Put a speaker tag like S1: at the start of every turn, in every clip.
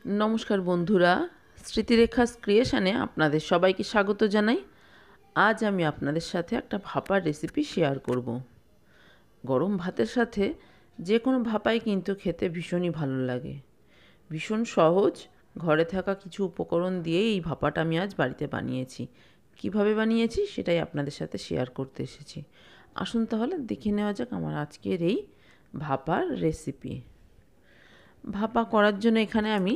S1: নমস্কার বন্ধুরা, স্মৃতিরেখাস ক্রিয়েশনে আপনাদের সবাইকে স্বাগত জানাই। আজ আমি আপনাদের সাথে একটা ভাপার রেসিপি শেয়ার করব। গরম ভাতের সাথে যে কোনো ভাপাই কিন্তু খেতে ভীষণই ভালো লাগে। ভীষণ সহজ, ঘরে থাকা কিছু উপকরণ দিয়ে এই ভাপাটা আমি আজ বাড়িতে বানিয়েছি। কিভাবে বানিয়েছি সেটাই আপনাদের সাথে শেয়ার করতে এসেছি। আসুন তাহলে দেখে নেওয়া যাক আমার আজকের এই ভাপার রেসিপি। ভাপা করার জন্য এখানে আমি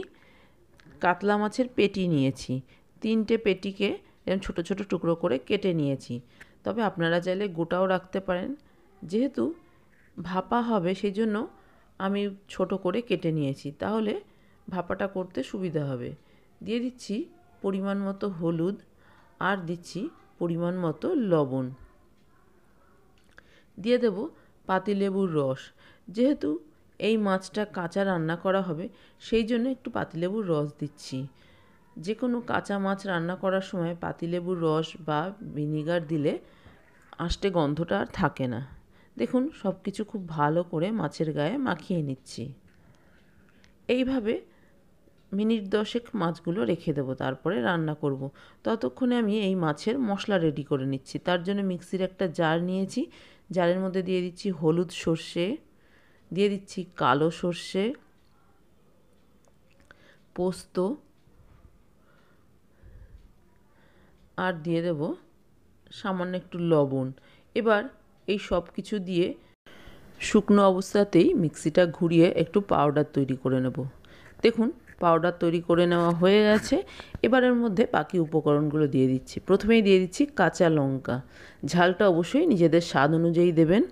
S1: কাতলা মাছের পেটি নিয়েছি। 3টে পেটিকে এরকম ছোটো ছোটো টুকরো করে কেটে নিয়েছি। তবে আপনারা চাইলে গোটাও রাখতে পারেন। যেহেতু ভাপা হবে সেই জন্য আমি ছোট করে কেটে নিয়েছি, তাহলে ভাপাটা করতে সুবিধা হবে। দিয়ে দিচ্ছি পরিমাণ মতো হলুদ আর দিচ্ছি পরিমাণ মতো লবণ। দিয়ে দেব পাতিলেবুর রস। যেহেতু এই মাছটা কাঁচা রান্না করা হবে সেই জন্য একটু পাতিলেবুর রস দিচ্ছি। যে কোনো কাঁচা মাছ রান্না করার সময় পাতিলেবুর রস বা ভিনিগার দিলে আষ্টে গন্ধটা আর থাকে না। দেখুন সব কিছু খুব ভালো করে মাছের গায়ে মাখিয়ে নিচ্ছি। এইভাবে মিনিট 10 মাছগুলো রেখে দেবো, তারপরে রান্না করব। ততক্ষণে আমি এই মাছের মশলা রেডি করে নিচ্ছি। তার জন্য মিক্সির একটা জার নিয়েছি। জারের মধ্যে দিয়ে দিচ্ছি হলুদ সর্ষে, দিয়ে দিচ্ছি কালো সর্ষে, পোস্ত আর দিয়ে দেব সামান্য একটু লবণ। এবার এই সব কিছু দিয়ে শুকনো অবস্থাতেই মিক্সিটা ঘুরিয়ে একটু পাউডার তৈরি করে নেব। দেখুন পাউডার তৈরি করে নেওয়া হয়ে গেছে। এবার এর মধ্যে বাকি উপকরণগুলো দিয়ে দিচ্ছি। প্রথমেই দিয়ে দিচ্ছি কাঁচা লঙ্কা, ঝালটা অবশ্যই নিজেদের স্বাদ অনুযায়ী দেবেন।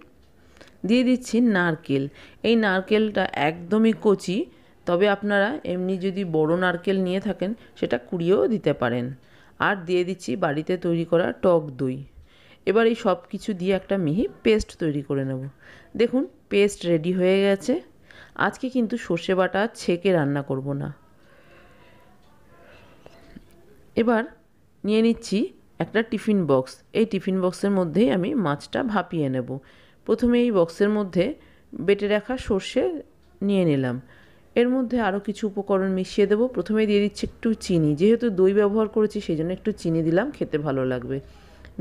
S1: দিয়ে দিচ্ছি নারকেল। এই নারকেলটা একদমই কচি, তবে আপনারা এমনি যদি বড় নারকেল নিয়ে থাকেন সেটা কুড়িয়েও দিতে পারেন। আর দিয়ে দিচ্ছি বাড়িতে তৈরি করা টক দই। এবার এই সব কিছু দিয়ে একটা মিহি পেস্ট তৈরি করে নেব। দেখুন পেস্ট রেডি হয়ে গেছে। আজকে কিন্তু সর্ষে বাটা ছেঁকে রান্না করব না। এবার নিয়ে নিচ্ছি একটা টিফিন বক্স। এই টিফিন বক্সের মধ্যেই আমি মাছটা ভাপিয়ে নেব। প্রথমে এই বক্সের মধ্যে বেটে রাখা সর্ষে নিয়ে নিলাম। এর মধ্যে আরও কিছু উপকরণ মিশিয়ে দেবো। প্রথমে দিয়ে দিচ্ছি একটু চিনি। যেহেতু দই ব্যবহার করেছি সেই জন্য একটু চিনি দিলাম, খেতে ভালো লাগবে।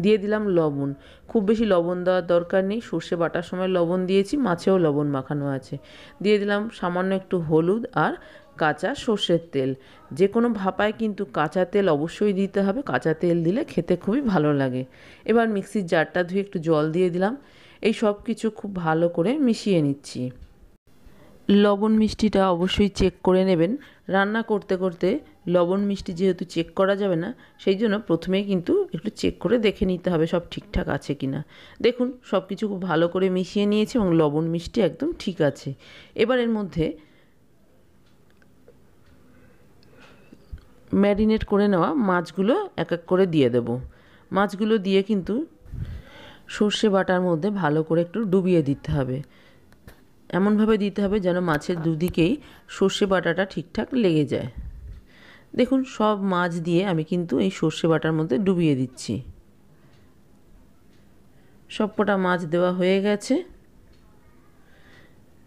S1: দিয়ে দিলাম লবণ। খুব বেশি লবণ দেওয়ার দরকার নেই, সর্ষে বাটার সময় লবণ দিয়েছি, মাছেও লবণ মাখানো আছে। দিয়ে দিলাম সামান্য একটু হলুদ আর কাঁচা সর্ষের তেল। যে কোনো ভাপায় কিন্তু কাঁচা তেল অবশ্যই দিতে হবে, কাঁচা তেল দিলে খেতে খুবই ভালো লাগে। এবার মিক্সির জারটা ধুয়ে একটু জল দিয়ে দিলাম। এই সব কিছু খুব ভালো করে মিশিয়ে নিচ্ছি। লবণ মিষ্টিটা অবশ্যই চেক করে নেবেন। রান্না করতে করতে লবণ মিষ্টি যেহেতু চেক করা যাবে না, সেই জন্য প্রথমেই কিন্তু একটু চেক করে দেখে নিতে হবে সব ঠিকঠাক আছে কি না। দেখুন সব কিছু খুব ভালো করে মিশিয়ে নিয়েছি এবং লবণ মিষ্টি একদম ঠিক আছে। এবার এর মধ্যে ম্যারিনেট করে নেওয়া মাছগুলো এক এক করে দিয়ে দেব। মাছগুলো দিয়ে কিন্তু সর্ষে বাটার মধ্যে ভালো করে একটু ডুবিয়ে দিতে হবে। এমনভাবে দিতে হবে যেন মাছের দুদিকেই সর্ষে বাটাটা ঠিকঠাক লেগে যায়। দেখুন সব মাছ দিয়ে আমি কিন্তু এই সর্ষে বাটার মধ্যে ডুবিয়ে দিচ্ছি। সবকটা মাছ দেওয়া হয়ে গেছে।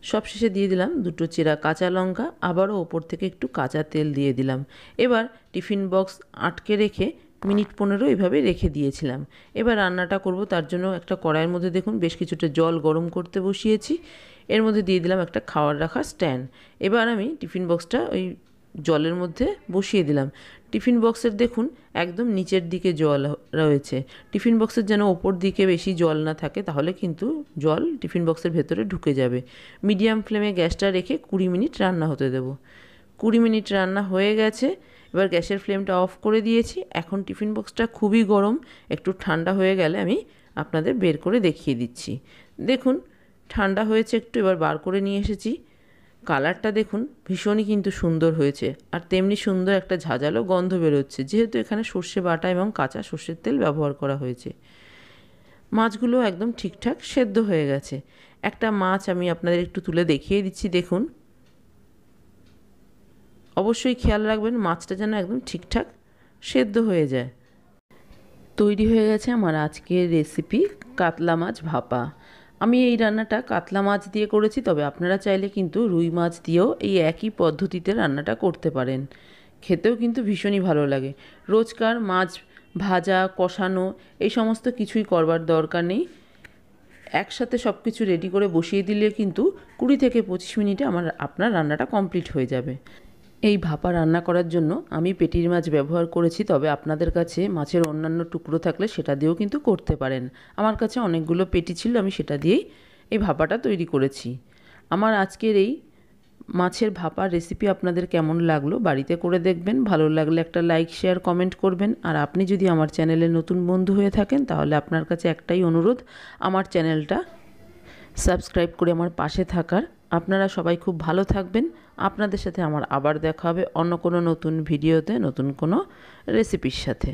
S1: সবশেষে দিয়ে দিলাম 2টো চেরা কাঁচা লঙ্কা, আবারও ওপর থেকে একটু কাঁচা তেল দিয়ে দিলাম। এবার টিফিন বক্স আটকে রেখে মিনিট 15 এভাবে রেখে দিয়েছিলাম। এবার রান্নাটা করব। তার জন্য একটা কড়াইয়ের মধ্যে দেখুন বেশ কিছুটা জল গরম করতে বসিয়েছি। এর মধ্যে দিয়ে দিলাম একটা খাওয়ার রাখা স্ট্যান্ড। এবার আমি টিফিন বক্সটা ওই জলের মধ্যে বসিয়ে দিলাম। টিফিন বক্সের দেখুন একদম নিচের দিকে জল রয়েছে। টিফিন বক্সের যেন ওপর দিকে বেশি জল না থাকে, তাহলে কিন্তু জল টিফিন বক্সের ভেতরে ঢুকে যাবে। মিডিয়াম ফ্লেমে গ্যাসটা রেখে 20 মিনিট রান্না হতে দেব। 20 মিনিট রান্না হয়ে গেছে। এবার গ্যাসের ফ্লেমটা অফ করে দিয়েছি। এখন টিফিন বক্সটা খুবই গরম, একটু ঠান্ডা হয়ে গেলে আমি আপনাদের বের করে দেখিয়ে দিচ্ছি। দেখুন ঠান্ডা হয়েছে একটু, এবার বার করে নিয়ে এসেছি। কালারটা দেখুন ভীষণই কিন্তু সুন্দর হয়েছে, আর তেমনি সুন্দর একটা ঝাঁঝালো গন্ধ বেরোচ্ছে, যেহেতু এখানে সর্ষে বাটা এবং কাঁচা সর্ষের তেল ব্যবহার করা হয়েছে। মাছগুলো একদম ঠিকঠাক সেদ্ধ হয়ে গেছে। একটা মাছ আমি আপনাদের একটু তুলে দেখিয়ে দিচ্ছি। দেখুন অবশ্যই খেয়াল রাখবেন মাছটা যেন একদম ঠিকঠাক সেদ্ধ হয়ে যায়। তৈরি হয়ে গেছে আমার আজকের রেসিপি কাতলা মাছ ভাপা। আমি এই রান্নাটা কাতলা মাছ দিয়ে করেছি, তবে আপনারা চাইলে কিন্তু রুই মাছ দিয়েও এই একই পদ্ধতিতে রান্নাটা করতে পারেন। খেতেও কিন্তু ভীষণই ভালো লাগে। রোজকার মাছ ভাজা কষানো এই সমস্ত কিছুই করবার দরকার নেই। একসাথে সব কিছু রেডি করে বসিয়ে দিলে কিন্তু 20 থেকে 25 মিনিটে আপনার রান্নাটা কমপ্লিট হয়ে যাবে। এই ভাপা রান্না করার জন্য আমি পেটির মাছ ব্যবহার করেছি, তবে আপনাদের কাছে মাছের অন্যান্য টুকরো থাকলে সেটা দিয়েও কিন্তু করতে পারেন। আমার কাছে অনেকগুলো পেটি ছিল, আমি সেটা দিয়েই এই ভাপাটা তৈরি করেছি। আমার আজকের এই মাছের ভাপার রেসিপি আপনাদের কেমন লাগলো বাড়িতে করে দেখবেন। ভালো লাগলে একটা লাইক শেয়ার কমেন্ট করবেন। আর আপনি যদি আমার চ্যানেলে নতুন বন্ধু হয়ে থাকেন তাহলে আপনার কাছে একটাই অনুরোধ, আমার চ্যানেলটা সাবস্ক্রাইব করে আমার পাশে থাকার। আপনারা সবাই খুব ভালো থাকবেন। আপনাদের সাথে আমার আবার দেখা হবে অন্য কোনো নতুন ভিডিওতে নতুন কোনো রেসিপির সাথে।